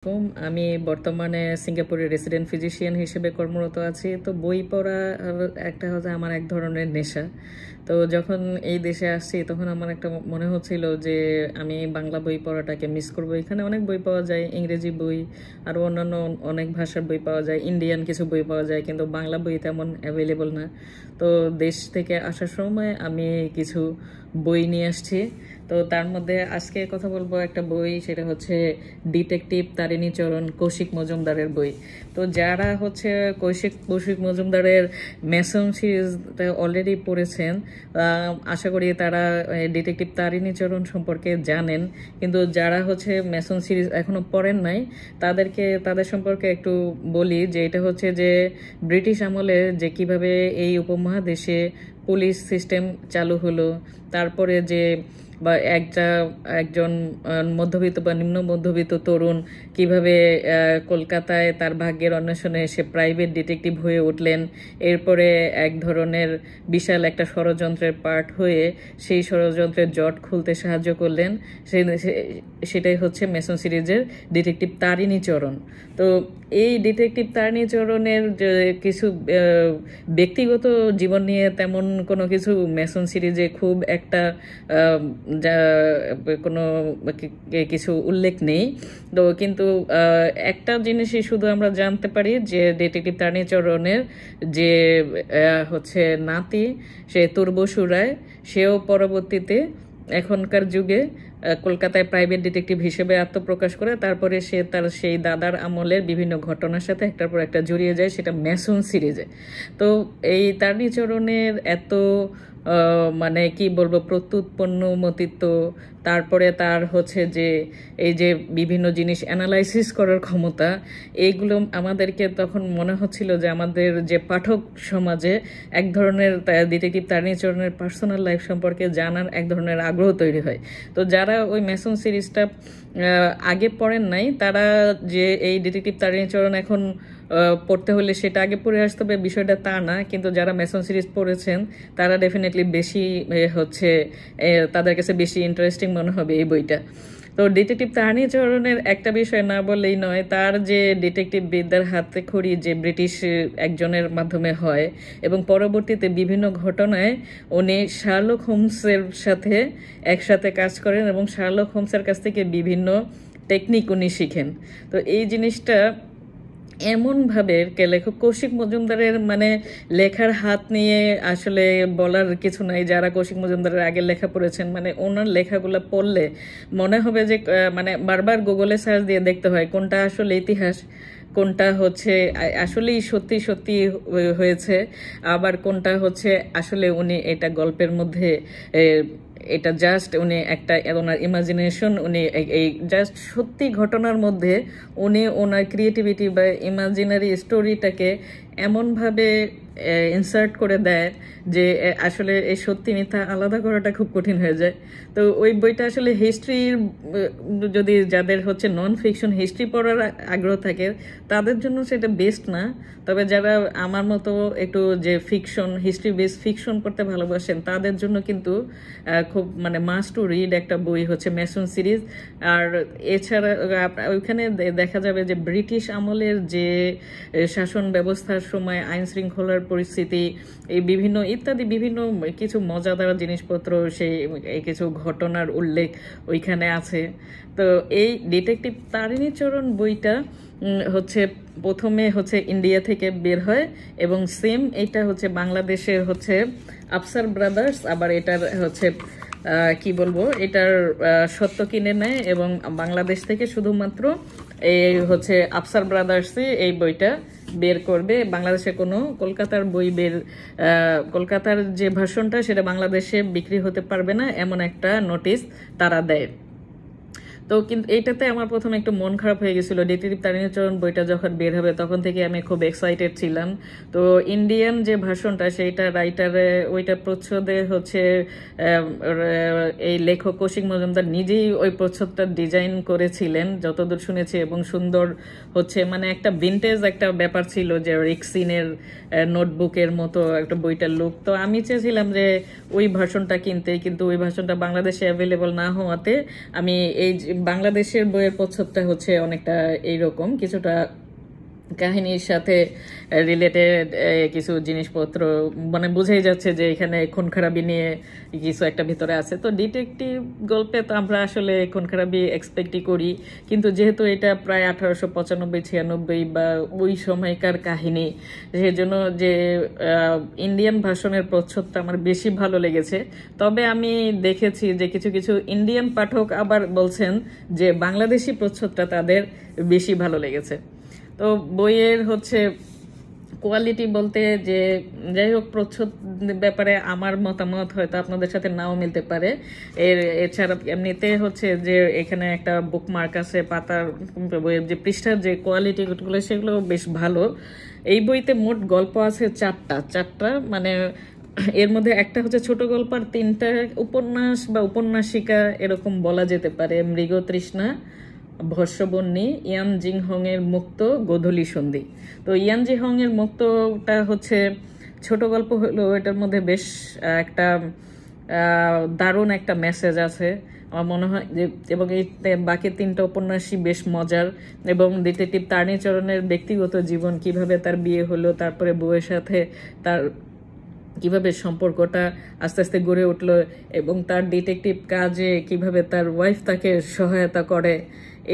আমি বর্তমানে সিঙ্গাপুরের রেসিডেন্ট ফিজিশিয়ান হিসেবে কর্মরত আছি। তো বই পড়া একটা হচ্ছে আমার এক ধরনের নেশা। তো যখন এই দেশে আসছি তখন আমার একটা মনে হচ্ছিল যে আমি বাংলা বই পড়াটাকে মিস করবো। এখানে অনেক বই পাওয়া যায়, ইংরেজি বই আর অন্যান্য অনেক ভাষার বই পাওয়া যায়, ইন্ডিয়ান কিছু বই পাওয়া যায়, কিন্তু বাংলা বই তেমন অ্যাভেলেবল না। তো দেশ থেকে আসার সময় আমি কিছু বই নিয়ে আসছি। তো তার মধ্যে আজকে কথা বলবো একটা বই, সেটা হচ্ছে ডিটেকটিভ তারিণীচরণ কৌশিক মজুমদারের বই। তো যারা হচ্ছে কৌশিক কৌশিক মজুমদারের ম্যাসন সিরিজটা অলরেডি পড়েছেন, আশা করি তারা ডিটেকটিভ তারিণীচরণ সম্পর্কে জানেন। কিন্তু যারা হচ্ছে ম্যাসন সিরিজ এখনো পড়েন নাই, তাদের সম্পর্কে একটু বলি যে এটা হচ্ছে যে ব্রিটিশ আমলে যে কিভাবে এই উপমহাদেশে পুলিশ সিস্টেম চালু হলো, তারপরে যে বা একজন মধ্যবিত্ত বা নিম্ন মধ্যবিত্ত তরুণ কিভাবে কলকাতায় তার ভাগ্যের অন্বেষণে সে প্রাইভেট ডিটেকটিভ হয়ে উঠলেন, এরপরে এক ধরনের বিশাল একটা ষড়যন্ত্রের পার্ট হয়ে সেই ষড়যন্ত্রের জট খুলতে সাহায্য করলেন, সেটাই হচ্ছে মেসন সিরিজের ডিটেকটিভ তারিণীচরণ। তো এই ডিটেকটিভ তারিণীচরণের কিছু ব্যক্তিগত জীবন নিয়ে তেমন কোনো কিছু মেসন সিরিজে খুব একটা কোনো কিছু উল্লেখ নেই। তো কিন্তু একটা জিনিসই শুধু আমরা জানতে পারি যে ডিটেকটিভ তারিণীচরণের যে হচ্ছে নাতি, সে তুর্বসু রায়, সেও পরবর্তীতে এখনকার যুগে কলকাতায় প্রাইভেট ডিটেকটিভ হিসেবে আত্মপ্রকাশ করে। তারপরে সে তার সেই দাদার আমলের বিভিন্ন ঘটনার সাথে একটার পর একটা জড়িয়ে যায়, সেটা ম্যাসন সিরিজে। তো এই তারিণীচরণের এত মানে কি বলবো, প্রত্যুৎপন্নমতিত্ব, তারপরে তার হচ্ছে যে এই যে বিভিন্ন জিনিস অ্যানালাইসিস করার ক্ষমতা, এইগুলো আমাদেরকে তখন মনে হচ্ছিল যে আমাদের যে পাঠক সমাজে এক ধরনের ডিটেকটিভ তারিণীচরণের পার্সোনাল লাইফ সম্পর্কে জানার এক ধরনের আগ্রহ তৈরি হয়। তো যারা ওই ম্যাসন সিরিজটা আগে পড়েন নাই, তারা যে এই ডিটেকটিভ তারিণীচরণ এখন পড়তে হলে সেটা আগে পড়ে আসতে হবে বিষয়টা তা না, কিন্তু যারা মেসন সিরিজ পড়েছেন তারা ডেফিনেটলি বেশি হচ্ছে তাদের কাছে বেশি ইন্টারেস্টিং মনে হবে এই বইটা। তো ডিটেকটিভ তারিণীচরণের একটা বিষয় না বললেই নয়, তার যে ডিটেকটিভ বিদ্যার হাতে খড়ি যে ব্রিটিশ একজনের মাধ্যমে হয়, এবং পরবর্তীতে বিভিন্ন ঘটনায় উনি শার্লক হোমসের সাথে একসাথে কাজ করেন এবং শার্লক হোমসের কাছ থেকে বিভিন্ন টেকনিক উনি শিখেন। তো এই জিনিসটা এমনভাবে লেখক কৌশিক মজুমদারের মানে লেখার হাত নিয়ে আসলে বলার কিছু নাই। যারা কৌশিক মজুমদারের আগের লেখা পড়েছেন, মানে ওনার লেখাগুলো পড়লে মনে হবে যে মানে বারবার গুগলে সার্চ দিয়ে দেখতে হয় কোনটা আসলে ইতিহাস, কোনটা হচ্ছে আসলেই সত্যি সত্যি হয়েছে, আবার কোনটা হচ্ছে আসলে উনি এটা গল্পের মধ্যে এটা জাস্ট উনি একটা ওনার ইমাজিনেশন, উনি এই জাস্ট সত্যি ঘটনার মধ্যে উনি ওনার ক্রিয়েটিভিটি বা ইমাজিনারি স্টোরিটাকে এমনভাবে ইনসার্ট করে দেয় যে আসলে এই সত্যি মিথ্যা আলাদা করাটা খুব কঠিন হয়ে যায়। তো ওই বইটা আসলে হিস্ট্রির, যদি যাদের হচ্ছে নন ফিকশন হিস্ট্রি পড়ার আগ্রহ থাকে তাদের জন্য সেটা বেস্ট না। তবে যারা আমার মতো একটু যে ফিকশন, হিস্ট্রি বেস ফিকশন পড়তে ভালোবাসেন, তাদের জন্য কিন্তু খুব মানে মাস্ট টু রিড একটা বই হচ্ছে ম্যাসন সিরিজ। আর এছাড়া ওইখানে দেখা যাবে যে ব্রিটিশ আমলের যে শাসন ব্যবস্থার সময় আইন শৃঙ্খলার পরিস্থিতি, এই বিভিন্ন ইত্যাদি বিভিন্ন কিছু মজাদার জিনিসপত্র, সেই কিছু ঘটনার উল্লেখ ওইখানে আছে। তো এই ডিটেকটিভ তারিণীচরণ বইটা হচ্ছে প্রথমে হচ্ছে ইন্ডিয়া থেকে বের হয়, এবং সেম এটা হচ্ছে বাংলাদেশের হচ্ছে আফসার ব্রাদার্স আবার এটার হচ্ছে কি বলবো, এটার সত্য কিনে নেয়, এবং বাংলাদেশ থেকে শুধুমাত্র এই হচ্ছে আফসার ব্রাদার্সই এই বইটা বের করবে। বাংলাদেশে কোনো কলকাতার বই কলকাতার যে ভার্সনটা সেটা বাংলাদেশে বিক্রি হতে পারবে না, এমন একটা নোটিশ তারা দেয়। তো কিন্তু এইটাতে আমার প্রথমে একটু মন খারাপ হয়ে গেছিল। ডিটেকটিভ তারিণীচরণ বইটা যখন বের হবে তখন থেকে আমি খুব এক্সাইটেড ছিলাম। তো ইন্ডিয়ান যে ভার্সনটা সেইটা রাইটারে ওইটা প্রচ্ছদে হচ্ছে এই লেখক কৌশিক মজুমদার নিজেই ওই প্রচ্ছদটা ডিজাইন করেছিলেন যতদূর শুনেছি, এবং সুন্দর হচ্ছে মানে একটা ভিন্টেজ একটা ব্যাপার ছিল, যে রিক্সিনের নোটবুকের মতো একটা বইটার লুক। তো আমি চেয়েছিলাম যে ওই ভার্সনটা কিনতে, কিন্তু ওই ভার্সনটা বাংলাদেশে অ্যাভেলেবল না হওয়াতে আমি এই বাংলাদেশের বইয়ের প্রচ্ছদটা হচ্ছে অনেকটা এইরকম, কিছুটা কাহিনীর সাথে রিলেটেড কিছু জিনিসপত্র, মানে বোঝাই যাচ্ছে যে এখানে খুন খারাপি নিয়ে কিছু একটা ভিতরে আছে। তো ডিটেকটিভ গল্পে তো আমরা আসলে খুন খারাপি এক্সপেক্টই করি, কিন্তু যেহেতু এটা প্রায় 1895-96 বা ওই সময়কার কাহিনী, সেজন্য যে ইন্ডিয়ান ভার্সনের প্রচ্ছদটা আমার বেশি ভালো লেগেছে। তবে আমি দেখেছি যে কিছু কিছু ইন্ডিয়ান পাঠক আবার বলছেন যে বাংলাদেশি প্রচ্ছদটা তাদের বেশি ভালো লেগেছে। তো বইয়ের হচ্ছে কোয়ালিটি বলতে যে যাই হোক, প্রচ্ছদ ব্যাপারে আমার মতামত হয়তো আপনাদের সাথে নাও মিলতে পারে। এছাড়া এমনিতে হচ্ছে যে এখানে একটা বুকমার্ক আছে পাতার, বইয়ের যে পৃষ্ঠার যে কোয়ালিটিগুলো সেগুলো বেশ ভালো। এই বইতে মোট গল্প আছে চারটা, মানে এর মধ্যে একটা হচ্ছে ছোট গল্প আর 3টা উপন্যাস বা উপন্যাসিকা এরকম বলা যেতে পারে। মৃগতৃষ্ণা, ভস্যবন্যী, ইয়ান জিংহং এর মুক্ত, গোধূলি সন্ধি। তো ইয়ান জিংহং এর মুক্তটা হচ্ছে ছোট গল্প হলো, এটার মধ্যে বেশ একটা দারুণ একটা মেসেজ আছে আমার মনে হয় যে, এবং এই বাকি 3টা উপন্যাসই বেশ মজার। এবং ডিটেকটিভ তারিণীচরণের ব্যক্তিগত জীবন, কিভাবে তার বিয়ে হলো, তারপরে বউয়ের সাথে তার কিভাবে সম্পর্কটা আস্তে আস্তে গড়ে উঠলো, এবং তার ডিটেকটিভ কাজে কিভাবে তার ওয়াইফ তাকে সহায়তা করে,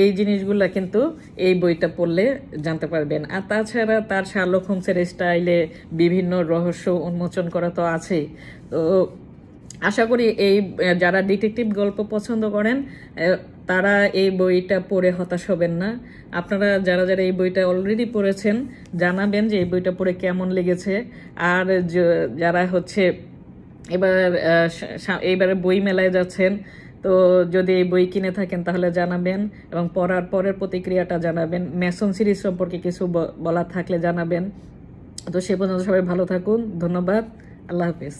এই জিনিসগুলা কিন্তু এই বইটা পড়লে জানতে পারবেন। আর তাছাড়া তার শার্লক হোমসের স্টাইলে বিভিন্ন রহস্য উন্মোচন করা তো আছেই। তো আশা করি এই যারা ডিটেকটিভ গল্প পছন্দ করেন তারা এই বইটা পড়ে হতাশ হবেন না। আপনারা যারা যারা এই বইটা অলরেডি পড়েছেন জানাবেন যে এই বইটা পড়ে কেমন লেগেছে। আর যারা হচ্ছে এইবারে বই মেলায় যাচ্ছেন, তো যদি এই বই কিনে থাকেন তাহলে জানাবেন, এবং পড়ার পরের প্রতিক্রিয়াটা জানাবেন। ম্যাসন সিরিজ সম্পর্কে কিছু বলার থাকলে জানাবেন। তো সে পর্যন্ত সবাই ভালো থাকুন, ধন্যবাদ, আল্লাহ হাফিজ।